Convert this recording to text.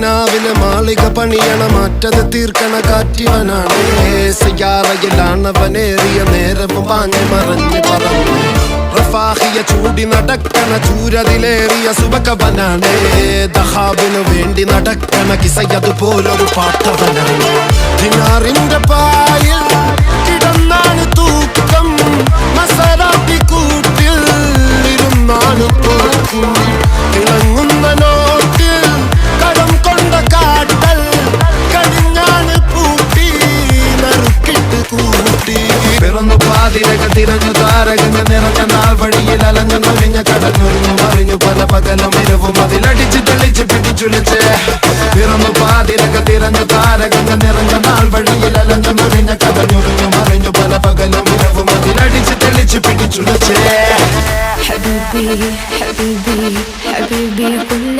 കിനാവിലെ മാളിക പണിയണ മാറ്റത് തീർക്കണ കാറ്റിവനാണ് സയ്യാറയിലാണവനേറിയ നേരവും പാഞ്ഞു മറഞ്ഞു പറന്നു റഫാഹിയ ചൂടി നടക്കണ ചൂരതിലേറിയ സുബകവനാണ് ദഹാബിനു വേണ്ടി നടക്കണ കിസയതുപോലൊരു പാട്ടവനാണ് ദിനാറിന്റെ പായിൽ കിടന്നാണ് തൂക്കം മസറാത്തി കൂട്ടിൽ ഇരുന്നാണ് തോക്കും തിളങ്ങുന്ന നോട്ടിൽ കടം കൊണ്ട കാട്ടൽ കഴിഞ്ഞാണ് പൂട്ടി നറുക്കിട്ട് കൂട്ടി പിറന്നു പാതിരക തിരഞ്ഞു താരകങ്ങ നിറഞ്ഞ നാൾ വഴിയിൽ അലഞ്ഞു നൊരിഞ്ഞ കടഞ്ഞൊരിഞ്ഞു മറിഞ്ഞു പല പകലും ഇരവും അതിലടിച്ച് തെളിച്ച് പിടിച്ചുലിച്ച് പിറന്നു പാതിരക തിരഞ്ഞു താരകങ്ങ നിറഞ്ഞ നാൾ വഴിയിൽ അലഞ്ഞു നൊരിഞ്ഞ കടഞ്ഞൊരിഞ്ഞു മറിഞ്ഞു പല പകലും ഇരവും അതിലടിച്ച് തെളിച്ച് പിടിച്ചുലിച്ച് حبيبي حبيبي حبيبي كل